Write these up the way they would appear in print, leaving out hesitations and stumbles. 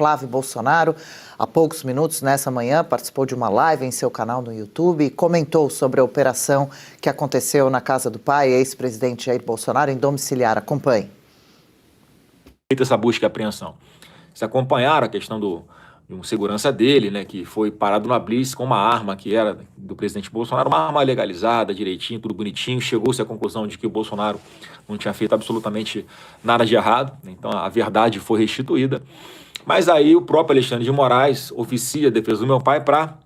Flávio Bolsonaro. Há poucos minutos, nessa manhã, participou de uma live em seu canal no YouTube e comentou sobre a operação que aconteceu na casa do pai, ex-presidente Jair Bolsonaro, em domiciliar. Acompanhe. Essa busca e apreensão. Se acompanharam a questão de um segurança dele, né, que foi parado na blitz com uma arma que era do presidente Bolsonaro, uma arma legalizada, direitinho, tudo bonitinho. Chegou-se à conclusão de que o Bolsonaro não tinha feito absolutamente nada de errado, então a verdade foi restituída. Mas aí o próprio Alexandre de Moraes oficia a defesa do meu pai para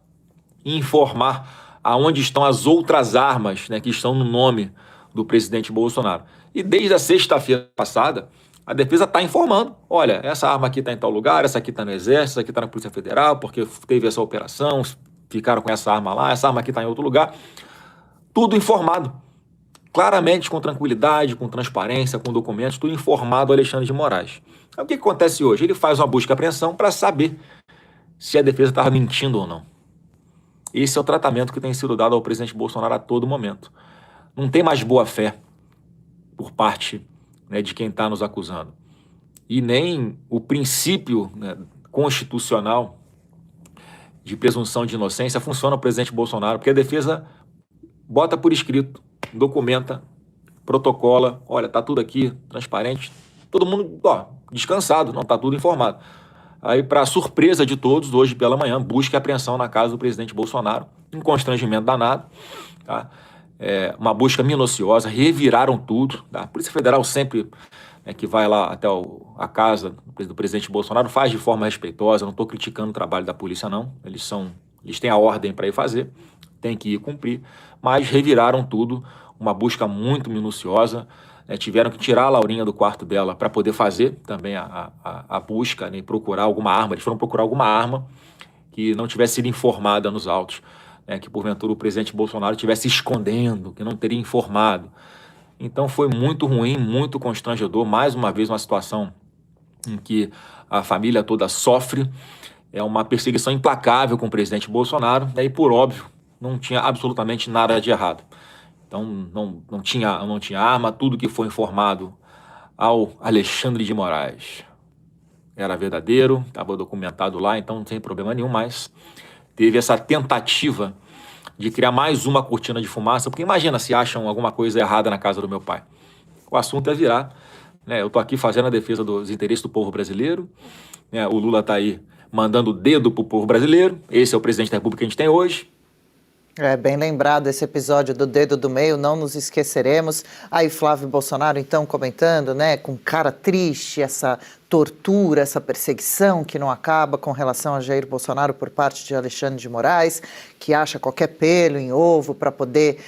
informar aonde estão as outras armas, né, que estão no nome do presidente Bolsonaro. E desde a sexta-feira passada, a defesa está informando, olha, essa arma aqui está em tal lugar, essa aqui está no Exército, essa aqui está na Polícia Federal, porque teve essa operação, ficaram com essa arma lá, essa arma aqui está em outro lugar. Tudo informado, claramente, com tranquilidade, com transparência, com documentos, tudo informado ao Alexandre de Moraes. Então, o que acontece hoje? Ele faz uma busca e apreensão para saber se a defesa estava mentindo ou não. Esse é o tratamento que tem sido dado ao presidente Bolsonaro a todo momento. Não tem mais boa-fé por parte, né, de quem está nos acusando. E nem o princípio, né, constitucional de presunção de inocência funciona o presidente Bolsonaro, porque a defesa bota por escrito, documenta, protocola, olha, tá tudo aqui, transparente, todo mundo, descansado, não tá tudo informado. Aí, para surpresa de todos, hoje pela manhã, busca e apreensão na casa do presidente Bolsonaro, um constrangimento danado, tá? Uma busca minuciosa, reviraram tudo, tá? A Polícia Federal sempre, né, que vai lá até a casa do presidente Bolsonaro, faz de forma respeitosa, não estou criticando o trabalho da polícia não, eles têm a ordem para ir fazer, tem que ir cumprir, mas reviraram tudo, uma busca muito minuciosa, né, tiveram que tirar a Laurinha do quarto dela para poder fazer também a busca, né, e procurar alguma arma, eles foram procurar alguma arma que não tivesse sido informada nos autos, que porventura o presidente Bolsonaro estivesse escondendo, que não teria informado. Então foi muito ruim, muito constrangedor, mais uma vez uma situação em que a família toda sofre, é uma perseguição implacável com o presidente Bolsonaro, e por óbvio não tinha absolutamente nada de errado. Então não tinha arma, tudo que foi informado ao Alexandre de Moraes era verdadeiro, estava documentado lá, então não tem problema nenhum mais. Teve essa tentativa de criar mais uma cortina de fumaça, porque imagina se acham alguma coisa errada na casa do meu pai. O assunto é virar, né? Eu estou aqui fazendo a defesa dos interesses do povo brasileiro, né? O Lula está aí mandando o dedo para o povo brasileiro, esse é o presidente da República que a gente tem hoje. Bem lembrado esse episódio do dedo do meio, não nos esqueceremos. Aí Flávio Bolsonaro, então, comentando, né, com cara triste, essa tortura, essa perseguição que não acaba com relação a Jair Bolsonaro por parte de Alexandre de Moraes, que acha qualquer pelo em ovo para poder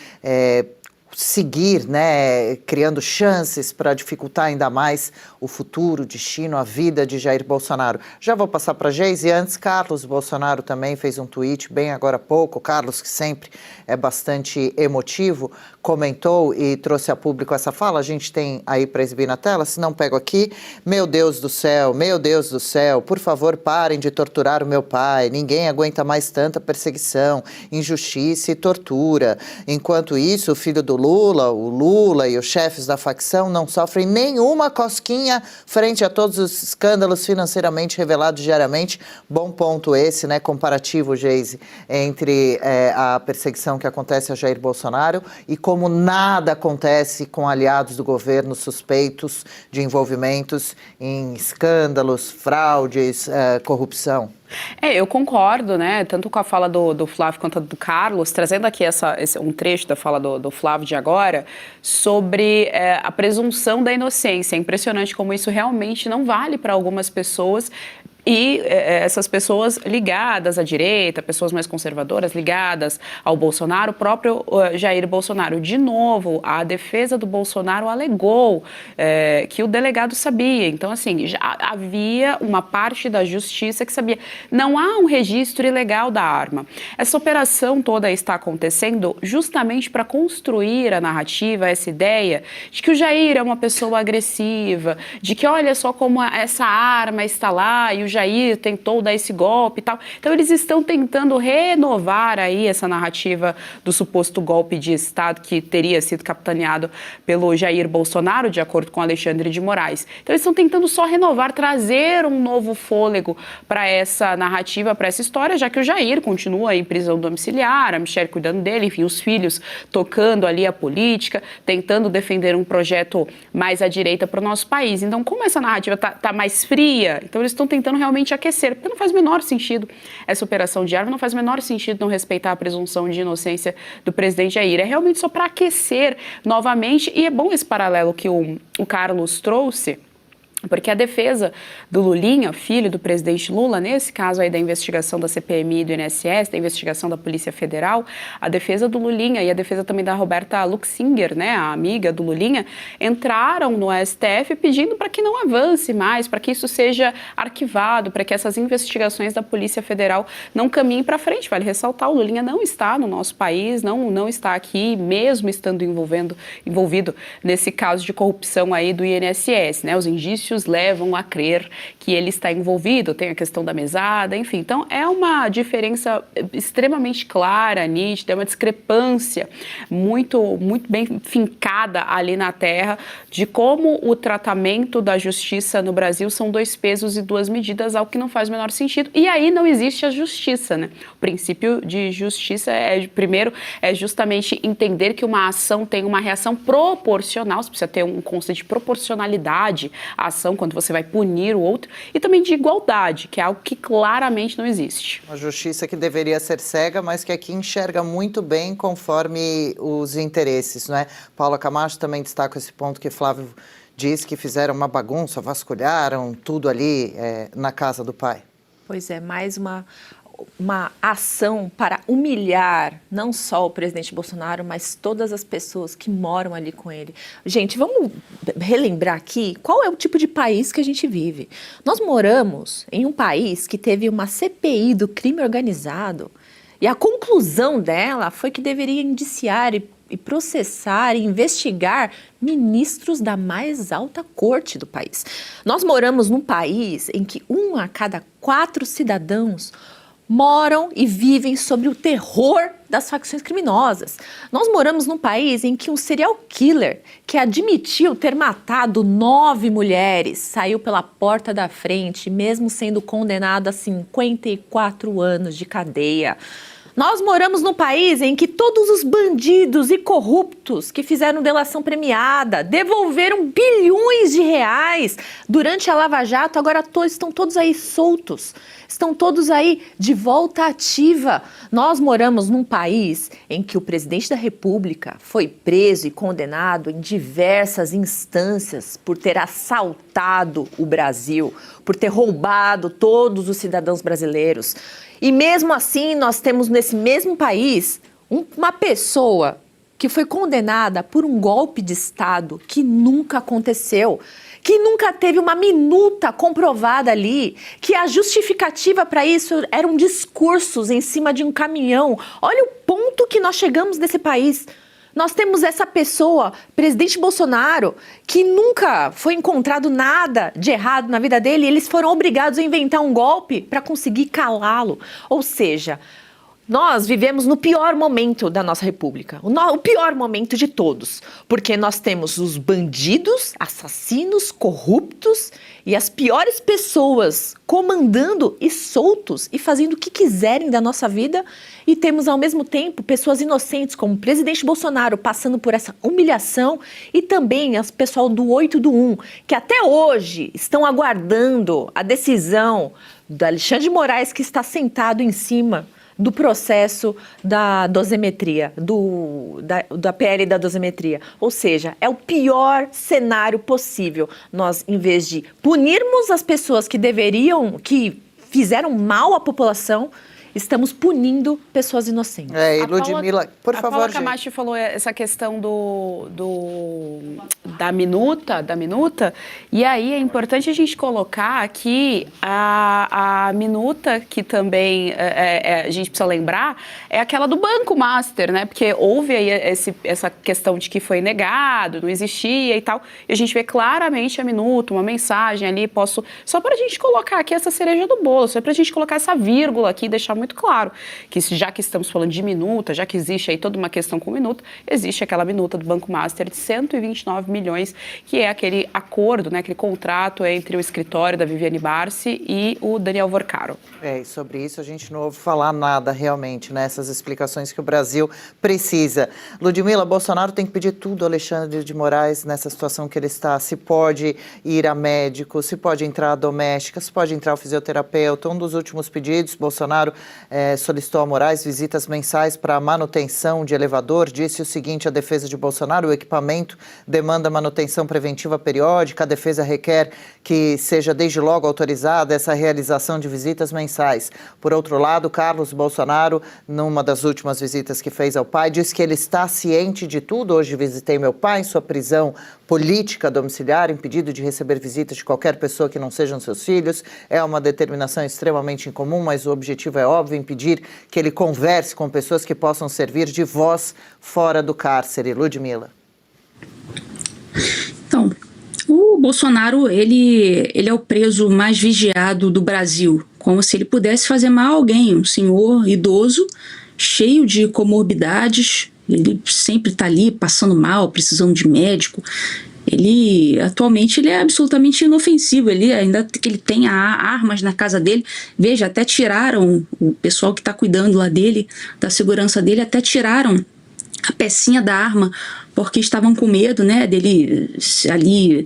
seguir, né, criando chances para dificultar ainda mais o futuro, o destino, a vida de Jair Bolsonaro. Já vou passar para a Geise. Antes, Carlos Bolsonaro também fez um tweet bem agora há pouco. Carlos, que sempre é bastante emotivo, comentou e trouxe a público essa fala. A gente tem aí para exibir na tela, se não pego aqui. Meu Deus do céu, por favor, parem de torturar o meu pai. Ninguém aguenta mais tanta perseguição, injustiça e tortura. Enquanto isso, o filho do o Lula e os chefes da facção não sofrem nenhuma cosquinha frente a todos os escândalos financeiramente revelados diariamente. Bom ponto esse, né, comparativo, Geise, entre a perseguição que acontece a Jair Bolsonaro e como nada acontece com aliados do governo suspeitos de envolvimentos em escândalos, fraudes, corrupção. Eu concordo, né, tanto com a fala do Flávio quanto do Carlos, trazendo aqui um trecho da fala do Flávio de agora, sobre a presunção da inocência. É impressionante como isso realmente não vale para algumas pessoas. E essas pessoas ligadas à direita, pessoas mais conservadoras, ligadas ao Bolsonaro, o próprio Jair Bolsonaro. De novo, a defesa do Bolsonaro alegou que o delegado sabia. Então, assim, já havia uma parte da justiça que sabia. Não há um registro ilegal da arma. Essa operação toda está acontecendo justamente para construir a narrativa, essa ideia de que o Jair é uma pessoa agressiva, de que olha só como essa arma está lá e o Jair tentou dar esse golpe e tal. Então eles estão tentando renovar aí essa narrativa do suposto golpe de Estado que teria sido capitaneado pelo Jair Bolsonaro, de acordo com Alexandre de Moraes. Então eles estão tentando só renovar, trazer um novo fôlego para essa narrativa, para essa história, já que o Jair continua em prisão domiciliar, a Michelle cuidando dele, enfim, os filhos tocando ali a política, tentando defender um projeto mais à direita para o nosso país. Então, como essa narrativa está mais fria, então eles estão tentando realmente aquecer, porque não faz o menor sentido essa operação de arma, não faz o menor sentido não respeitar a presunção de inocência do presidente Jair. É realmente só para aquecer novamente, e é bom esse paralelo que o Carlos trouxe, porque a defesa do Lulinha, filho do presidente Lula, nesse caso aí da investigação da CPMI e do INSS, da investigação da Polícia Federal, a defesa do Lulinha e a defesa também da Roberta Luxinger, né, a amiga do Lulinha, entraram no STF pedindo para que não avance mais, para que isso seja arquivado, para que essas investigações da Polícia Federal não caminhem para frente. Vale ressaltar, o Lulinha não está no nosso país, não está aqui, mesmo estando envolvido nesse caso de corrupção aí do INSS, né, os indícios levam a crer que ele está envolvido, tem a questão da mesada, enfim. Então, é uma diferença extremamente clara, nítida, é uma discrepância muito bem fincada ali na terra de como o tratamento da justiça no Brasil são dois pesos e duas medidas, algo que não faz o menor sentido. E aí não existe a justiça, né? O princípio de justiça primeiro, é justamente entender que uma ação tem uma reação proporcional, você precisa ter um conceito de proporcionalidade à ação quando você vai punir o outro, e também de igualdade, que é algo que claramente não existe. Uma justiça que deveria ser cega, mas que aqui enxerga muito bem conforme os interesses, não é? Paula Camacho também destaca esse ponto que Flávio diz que fizeram uma bagunça, vasculharam tudo ali na casa do pai. Pois é, mais uma ação para humilhar não só o presidente Bolsonaro, mas todas as pessoas que moram ali com ele. Gente, vamos relembrar aqui qual é o tipo de país que a gente vive. Nós moramos em um país que teve uma CPI do crime organizado e a conclusão dela foi que deveria indiciar e processar e investigar ministros da mais alta corte do país. Nós moramos num país em que 1 a cada 4 cidadãos moram e vivem sob o terror das facções criminosas. Nós moramos num país em que um serial killer que admitiu ter matado 9 mulheres saiu pela porta da frente, mesmo sendo condenado a 54 anos de cadeia. Nós moramos num país em que todos os bandidos e corruptos que fizeram delação premiada, devolveram bilhões de reais durante a Lava Jato, agora estão todos aí soltos, estão todos aí de volta ativa. Nós moramos num país em que o presidente da República foi preso e condenado em diversas instâncias por ter assaltado o Brasil, por ter roubado todos os cidadãos brasileiros. E mesmo assim, nós temos nesse mesmo país uma pessoa que foi condenada por um golpe de Estado que nunca aconteceu, que nunca teve uma minuta comprovada ali, que a justificativa para isso eram discursos em cima de um caminhão. Olha o ponto que nós chegamos nesse país. Nós temos essa pessoa, presidente Bolsonaro, que nunca foi encontrado nada de errado na vida dele, e eles foram obrigados a inventar um golpe para conseguir calá-lo. Ou seja, nós vivemos no pior momento da nossa república, o pior momento de todos, porque nós temos os bandidos, assassinos, corruptos e as piores pessoas comandando e soltos e fazendo o que quiserem da nossa vida, e temos ao mesmo tempo pessoas inocentes como o presidente Bolsonaro passando por essa humilhação, e também as pessoal do 8 do 1, que até hoje estão aguardando a decisão do Alexandre de Moraes, que está sentado em cima do processo da dosimetria, da PL da dosimetria. Ou seja, é o pior cenário possível. Nós, em vez de punirmos as pessoas que fizeram mal à população, estamos punindo pessoas inocentes. E Ludmila, por favor, A Paula gente. Camacho falou essa questão da minuta, e aí é importante a gente colocar aqui a minuta que também a gente precisa lembrar, é aquela do Banco Master, né? Porque houve aí essa questão de que foi negado, não existia e tal, e a gente vê claramente a minuta, uma mensagem ali, só para a gente colocar aqui essa cereja do bolo, só para a gente colocar essa vírgula aqui e deixar muito claro que já que estamos falando de minuta, já que existe aí toda uma questão com minuta, existe aquela minuta do Banco Master de 129 milhões, que é aquele acordo, né, aquele contrato entre o escritório da Viviane Barsi e o Daniel Vorcaro. E sobre isso a gente não ouve falar nada realmente, né? Essas explicações que o Brasil precisa. Ludmila, Bolsonaro tem que pedir tudo ao Alexandre de Moraes nessa situação que ele está. Se pode ir a médico, se pode entrar a doméstica, se pode entrar ao fisioterapeuta. Um dos últimos pedidos, Bolsonaro solicitou a Moraes visitas mensais para a manutenção de elevador. Disse o seguinte, a defesa de Bolsonaro: o equipamento demanda manutenção preventiva periódica, a defesa requer que seja desde logo autorizada essa realização de visitas mensais. Por outro lado, Carlos Bolsonaro, numa das últimas visitas que fez ao pai, disse que ele está ciente de tudo. Hoje visitei meu pai em sua prisão política domiciliar, impedido de receber visitas de qualquer pessoa que não sejam seus filhos. É uma determinação extremamente incomum, mas o objetivo é óbvio, impedir que ele converse com pessoas que possam servir de voz fora do cárcere. Ludmila. Então, o Bolsonaro, ele é o preso mais vigiado do Brasil, como se ele pudesse fazer mal a alguém, um senhor idoso, cheio de comorbidades. Ele sempre está ali passando mal, precisando de médico. Atualmente ele é absolutamente inofensivo, ainda que ele tenha armas na casa dele. Veja, até tiraram, o pessoal que está cuidando lá dele, da segurança dele, até tiraram a pecinha da arma, porque estavam com medo, né, dele ali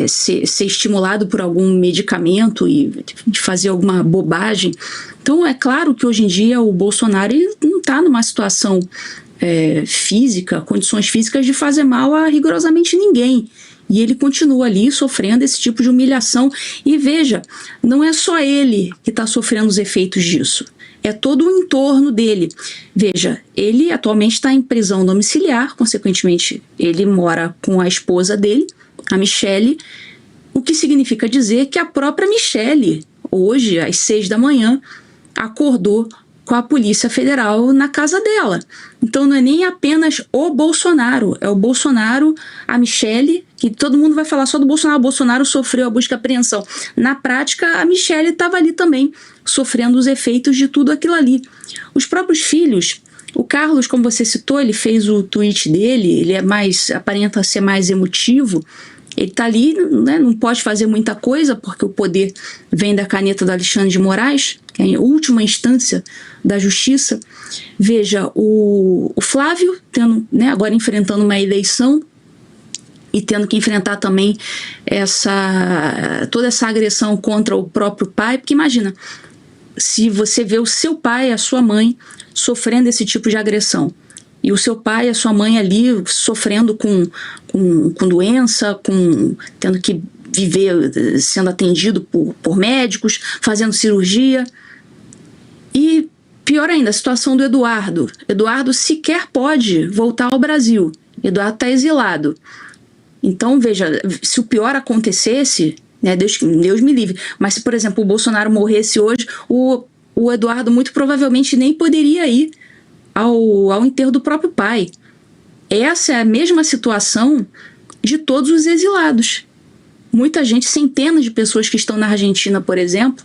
ser estimulado por algum medicamento e de fazer alguma bobagem. Então é claro que hoje em dia o Bolsonaro ele não está numa situação física, condições físicas de fazer mal a rigorosamente ninguém. E ele continua ali sofrendo esse tipo de humilhação. E veja, não é só ele que está sofrendo os efeitos disso. É todo o entorno dele. Veja, ele atualmente está em prisão domiciliar, consequentemente ele mora com a esposa dele, a Michele, o que significa dizer que a própria Michele, hoje às 6 da manhã, acordou com a Polícia Federal na casa dela. Então não é nem apenas o Bolsonaro, é o Bolsonaro, a Michele, que todo mundo vai falar só do Bolsonaro. O Bolsonaro sofreu a busca e apreensão. Na prática, a Michele estava ali também, sofrendo os efeitos de tudo aquilo ali. Os próprios filhos, o Carlos, como você citou, ele fez o tweet dele, ele aparenta ser mais emotivo. Ele está ali, né, não pode fazer muita coisa, porque o poder vem da caneta do Alexandre de Moraes, que é a última instância da justiça. Veja, o Flávio, agora enfrentando uma eleição e tendo que enfrentar também toda essa agressão contra o próprio pai, porque imagina, se você vê o seu pai e a sua mãe sofrendo esse tipo de agressão, e o seu pai e a sua mãe ali sofrendo com doença, tendo que viver sendo atendido por médicos, fazendo cirurgia. E pior ainda, a situação do Eduardo. Eduardo sequer pode voltar ao Brasil. Eduardo está exilado. Então, veja, se o pior acontecesse, né, Deus me livre, mas se, por exemplo, o Bolsonaro morresse hoje, o Eduardo muito provavelmente nem poderia ir ao enterro do próprio pai. Essa é a mesma situação de todos os exilados. Muita gente, centenas de pessoas que estão na Argentina, por exemplo,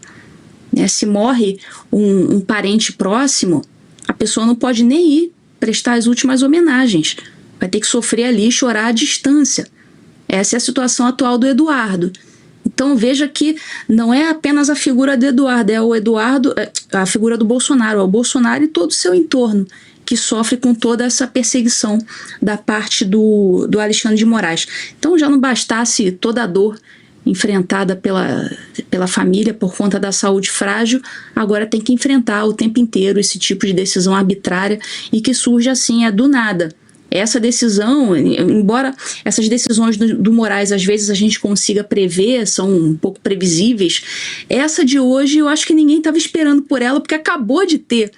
né, se morre um parente próximo, a pessoa não pode nem ir prestar as últimas homenagens. Vai ter que sofrer ali e chorar à distância. Essa é a situação atual do Eduardo. Então veja que não é apenas a figura do Eduardo, é o Eduardo, a figura do Bolsonaro, é o Bolsonaro e todo o seu entorno que sofre com toda essa perseguição da parte do Alexandre de Moraes. Então já não bastasse toda a dor enfrentada pela família por conta da saúde frágil, agora tem que enfrentar o tempo inteiro esse tipo de decisão arbitrária e que surge assim, do nada. Essa decisão, embora essas decisões do Moraes às vezes a gente consiga prever, são um pouco previsíveis, essa de hoje eu acho que ninguém estava esperando por ela, porque acabou de ter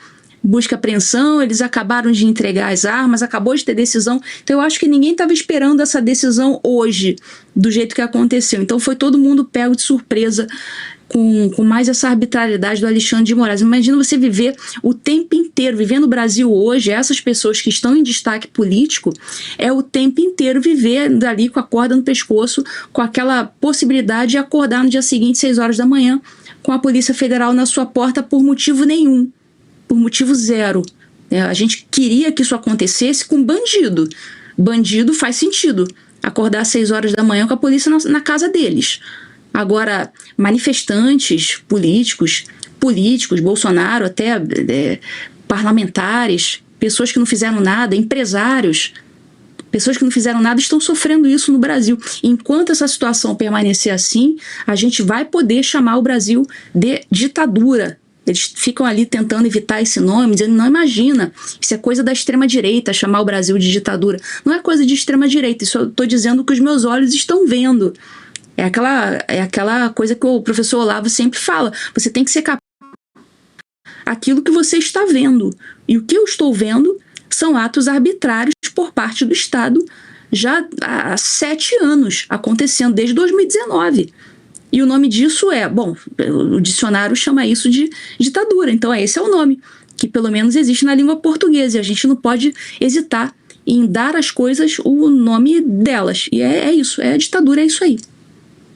busca e apreensão, eles acabaram de entregar as armas, acabou de ter decisão, então eu acho que ninguém estava esperando essa decisão hoje, do jeito que aconteceu. Então foi todo mundo pego de surpresa com mais essa arbitrariedade do Alexandre de Moraes. Imagina você viver o tempo inteiro, viver no Brasil hoje, essas pessoas que estão em destaque político, é o tempo inteiro viver dali com a corda no pescoço, com aquela possibilidade de acordar no dia seguinte, 6 horas da manhã, com a Polícia Federal na sua porta por motivo nenhum, por motivo zero. A gente queria que isso acontecesse com bandido. Bandido faz sentido, acordar às 6 horas da manhã com a polícia na casa deles. Agora, manifestantes políticos, Bolsonaro, até parlamentares, pessoas que não fizeram nada, empresários, pessoas que não fizeram nada estão sofrendo isso no Brasil. Enquanto essa situação permanecer assim, a gente vai poder chamar o Brasil de ditadura. Eles ficam ali tentando evitar esse nome, dizendo, não, imagina, isso é coisa da extrema-direita, chamar o Brasil de ditadura. Não é coisa de extrema-direita, isso eu estou dizendo que os meus olhos estão vendo. É aquela coisa que o professor Olavo sempre fala, você tem que ser capaz aquilo que você está vendo. E o que eu estou vendo são atos arbitrários por parte do Estado já há 7 anos, acontecendo desde 2019. E o nome disso o dicionário chama isso de ditadura, então esse é o nome, que pelo menos existe na língua portuguesa, e a gente não pode hesitar em dar às coisas o nome delas. E é isso, é a ditadura, é isso aí.